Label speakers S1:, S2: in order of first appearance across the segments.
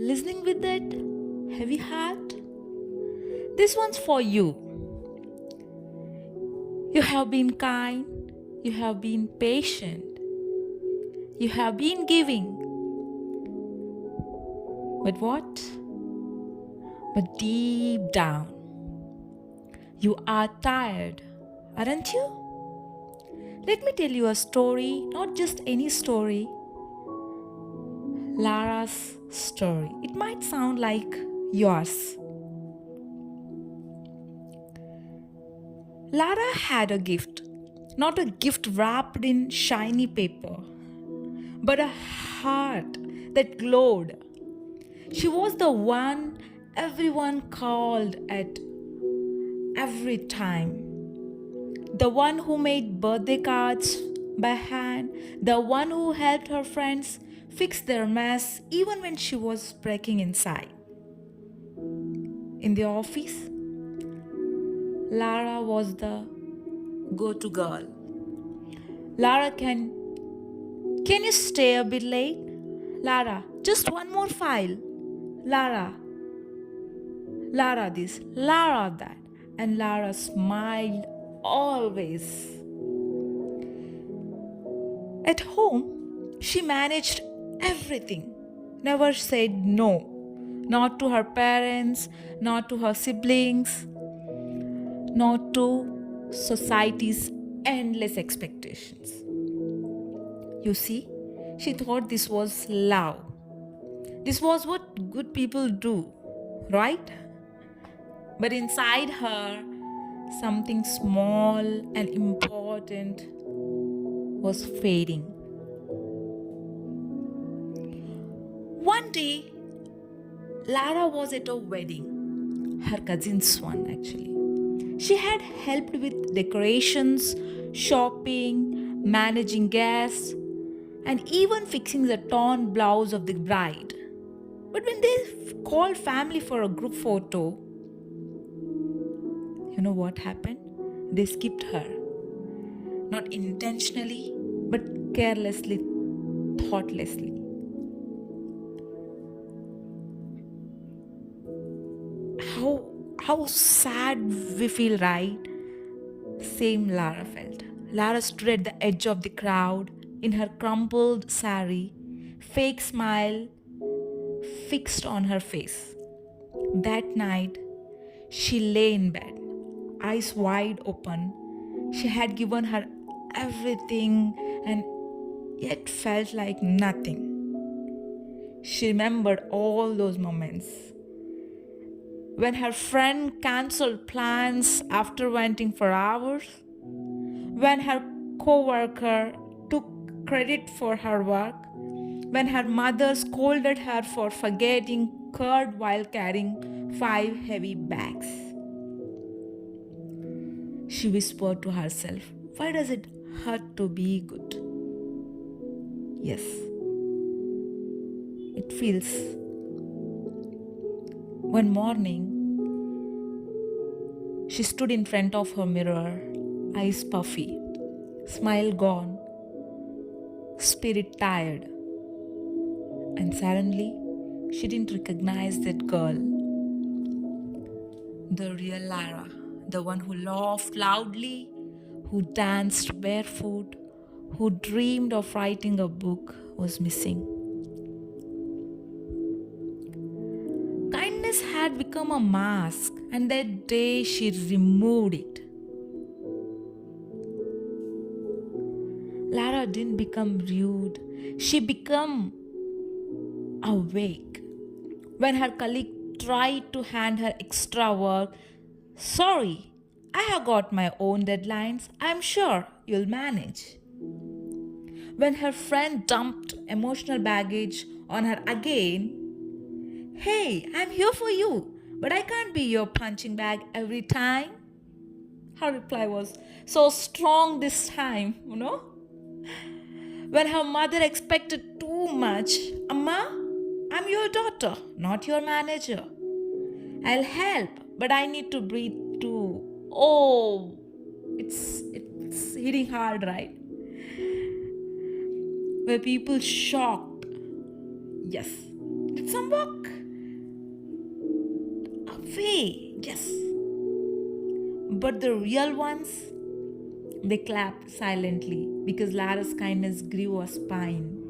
S1: listening with that heavy heart, this one's for you. You have been kind, you have been patient, you have been giving. But what? But deep down, you are tired, aren't you? Let me tell you a story, not just any story. Lara's story. It might sound like yours. Lara had a gift, not a gift wrapped in shiny paper, but a heart that glowed. She was the one everyone called at every time. The one who made birthday cards by hand, the one who helped her friends fix their mess even when she was breaking inside. In the office, Lara was the go-to girl. Lara, can you stay a bit late? Lara, just one more file. Lara this, Lara that. And Lara smiled always. At home, she managed everything, never said no. Not to her parents, not to her siblings, not to society's endless expectations. You see, she thought this was love. This was what good people do, right? But inside her, something small and important was fading. One day, Lara was at a wedding, her cousin's one actually. She had helped with decorations, shopping, managing guests, and even fixing the torn blouse of the bride. But when they called family for a group photo, you know what happened? They skipped her. Not intentionally, but carelessly, thoughtlessly. How sad we feel, right? Same Lara felt. Lara stood at the edge of the crowd in her crumpled sari, fake smile fixed on her face. That night, she lay in bed, eyes wide open. She had given her everything and yet felt like nothing. She remembered all those moments. When her friend cancelled plans after waiting for hours, when her co-worker took credit for her work, when her mother scolded her for forgetting curd while carrying 5 heavy bags. She whispered to herself, why does it hurt to be good? Yes, it feels. One morning, she stood in front of her mirror, eyes puffy, smile gone, spirit tired. And suddenly, she didn't recognize that girl. The real Lara, the one who laughed loudly, who danced barefoot, who dreamed of writing a book, was missing. Kindness had become a mask, and that day she removed it. Lara didn't become rude, she became awake. When her colleague tried to hand her extra work, sorry, I have got my own deadlines, I'm sure you'll manage. When her friend dumped emotional baggage on her again, hey, I'm here for you, but I can't be your punching bag every time. Her reply was so strong this time, When her mother expected too much, Amma, I'm your daughter, not your manager. I'll help, but I need to breathe too. Oh, it's hitting hard, right? Were people shocked? Yes, Some walk away, yes. But the real ones, they clapped silently because Lara's kindness grew a spine.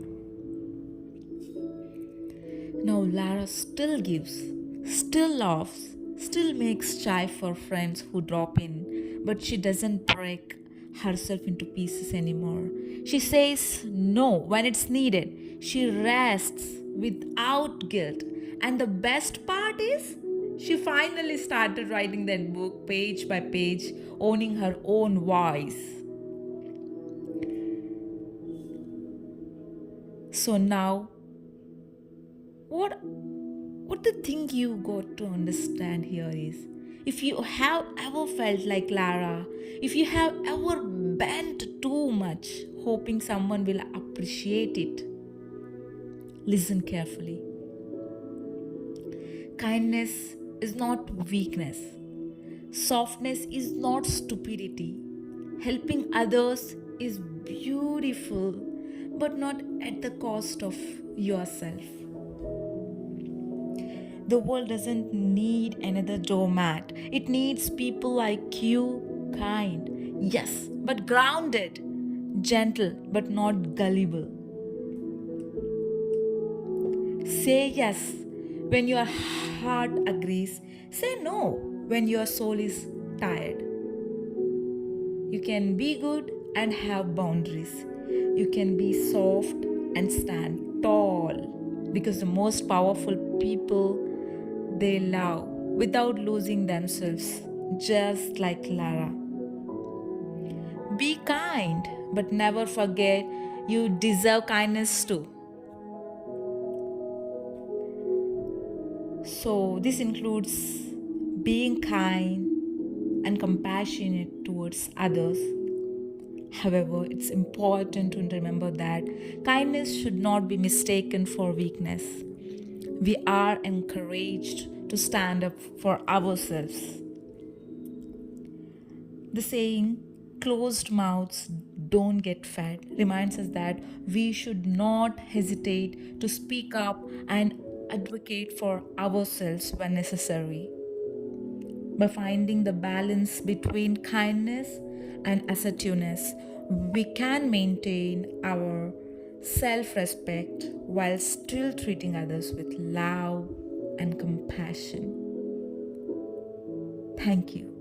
S1: Now Lara still gives, still laughs, still makes chai for friends who drop in, but she doesn't break herself into pieces anymore. She says no when it's needed. She rests without guilt. And the best part is, she finally started writing that book page by page, owning her own voice. So now, what the thing you got to understand here is, if you have ever felt like Lara, if you have ever bent too much hoping someone will appreciate it, listen carefully. Kindness is not weakness. Softness is not stupidity. Helping others is beautiful, but not at the cost of yourself. The world doesn't need another doormat. It needs people like you, kind, yes, but grounded, gentle, but not gullible. Say yes when your heart agrees. Say no when your soul is tired. You can be good and have boundaries. You can be soft and stand tall, because the most powerful people, they love without losing themselves, just like Lara. Be kind, but never forget you deserve kindness too. So, this includes being kind and compassionate towards others. However, it's important to remember that kindness should not be mistaken for weakness. We are encouraged to stand up for ourselves. The saying, closed mouths don't get fed, reminds us that we should not hesitate to speak up and advocate for ourselves when necessary. By finding the balance between kindness and assertiveness, we can maintain our self respect while still treating others with love and compassion. Thank you.